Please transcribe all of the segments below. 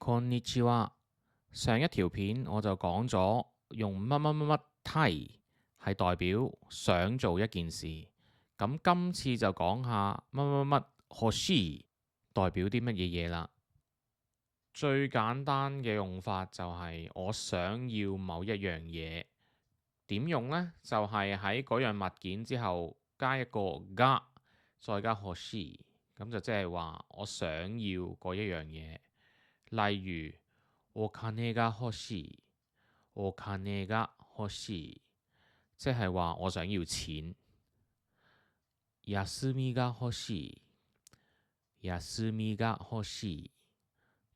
こんにちは。上一條片我就講咗用乜乜乜乜た係代表想做一件事，咁今次就講下乜乜乜欲しい代表啲乜嘢嘢啦。最簡單嘅用法就係我想要某一樣嘢，點用呢？就係喺嗰樣物件之後加一個が，再加欲しい，咁就即係話我想要嗰一樣嘢。例如お金が欲しい，お金が欲しい，即係話我想要錢。休みが欲しい，休みが欲しい，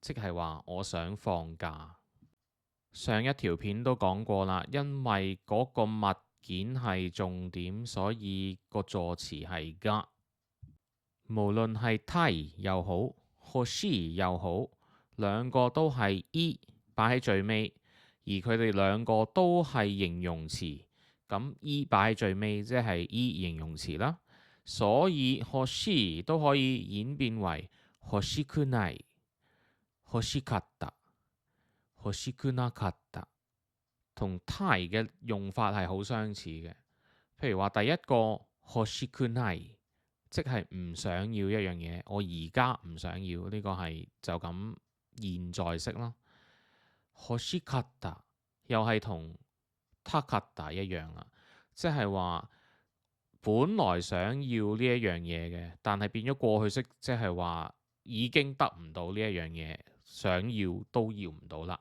即係話我想放假。上一條片都講過啦，因為嗰個物件係重點，所以個助詞係が。無論係た又好，欲しい又好，兩個都係い擺喺最尾，而佢哋兩個都係形容詞。咁い擺喺最尾，即係い形容詞啦。所以欲しい都可以演變為欲しくない、欲しかった、欲しくなかった，同た嘅用法係好相似嘅。譬如話第一個欲しくない，即係唔想要一樣嘢，我而家唔想要，呢個係就咁現在式啦。欲しかった又係同たかった一樣啦，即係話本來想要呢一樣嘢嘅，但係變咗過去式，即係話已經得唔到呢一樣嘢，想要都要唔到啦。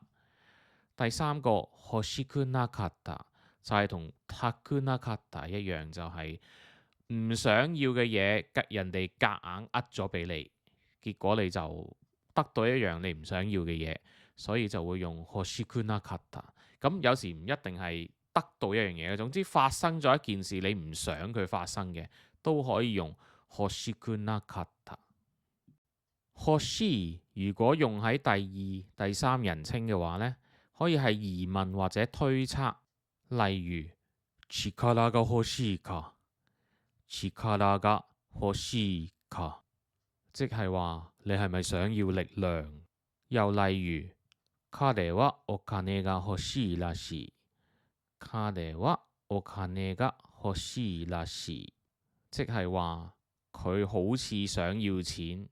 第三個欲しくなかった就係同たくなかった一樣，就係唔想要嘅嘢，人哋夾硬呃咗俾你，結果你就得到一樣你唔想要嘅嘢，所以就會用欲しくなかった。咁有時唔一定係得到一樣嘢，總之發生咗一件事你唔想佢發生嘅，都可以用欲しくなかった。欲しい如果用喺第二、第三人稱嘅話呢，可以係疑問或者推測，例如力が欲しいか、力が欲しいか，即係話你係咪想要力量？又例如彼はお金が欲しいらしい、彼はお金が欲しいらしい，即係話佢好似想要錢，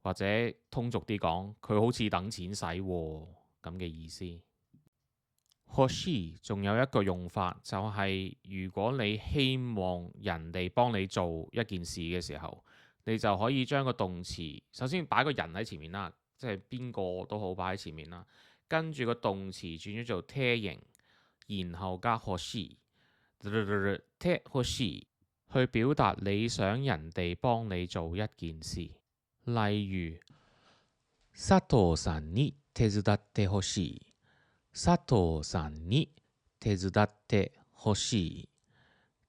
或者通俗啲講，佢好似等錢使喎咁嘅意思。欲しい仲有一個用法，就係如果你希望人哋幫你做一件事嘅時候，你就可以將個動詞首先擺個人喺前面啦，即係邊個都好擺喺前面啦，跟住個動詞轉咗做て形，然後加欲しい，て欲しい去表達你想人哋幫你做一件事。例如佐藤さんに手伝ってほしい、佐藤さんに手伝ってほしい，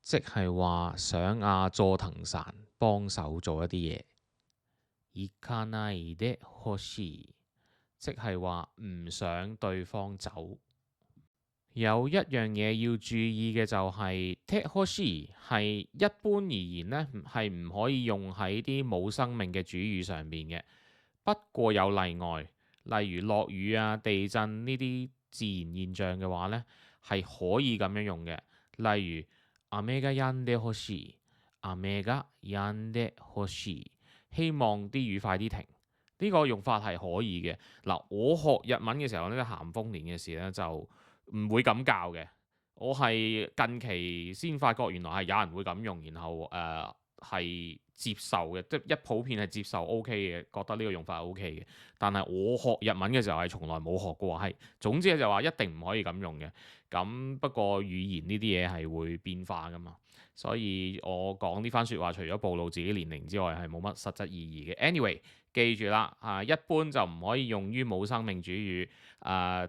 即係話想佐藤さん幫手做一啲嘢。行かないでほしい，即係話唔想對方走。有一樣嘢要注意嘅就係てほしい係一般而言呢，係唔可以用喺啲冇生命嘅主語上面嘅。不過有例外，例如落雨啊、地震呢啲自然現象嘅話呢，係可以咁樣用嘅。例如雨が止んでほしい、雨が止んでほしい，希望啲雨快啲停。呢個用法係可以嘅。嗱，我學日文嘅時候呢，咸豐年嘅時呢，就唔會咁教嘅。我係近期先發覺原來係有人會咁用，然後係接受嘅，即係一普遍係接受 OK 嘅，覺得呢個用法係 OK 嘅。但係我學日文嘅時候係從來冇學過，係總之就話一定唔可以咁用嘅。咁不過語言呢啲嘢係會變化噶嘛，所以我講呢番説話除咗暴露自己年齡之外係冇乜實質意義嘅。Anyway，記住啦，一般就唔可以用於冇生命主語，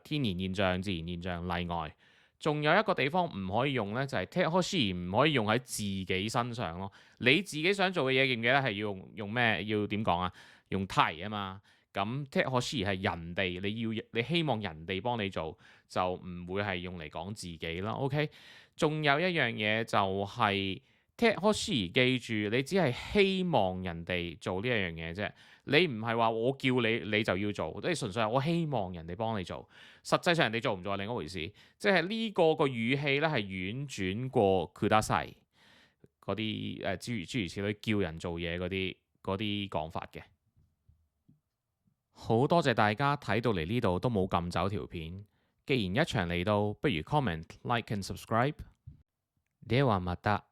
天然現象、自然現象例外。仲有一個地方唔可以用呢，就係てほしい唔可以用喺自己身上咯。你自己想做嘅嘢，記唔記得係要用咩？要點講啊？用たあ嘛。咁てほしい係人哋，你希望人哋幫你做，就唔會係用嚟講自己啦。OK，仲有一樣嘢就係聽可視，記住你只係希望人哋做呢一樣嘢啫，你唔係話我叫你你就要做，即係純粹係我希望人哋幫你做。實際上人哋做唔做係另一回事，即係呢個語氣咧係婉轉過ください嗰啲諸如此類叫人做嘢嗰啲講法嘅。好多謝大家睇到嚟呢度都冇撳走條片，既然一場嚟到，不如 comment、like and subscribe。ではまた。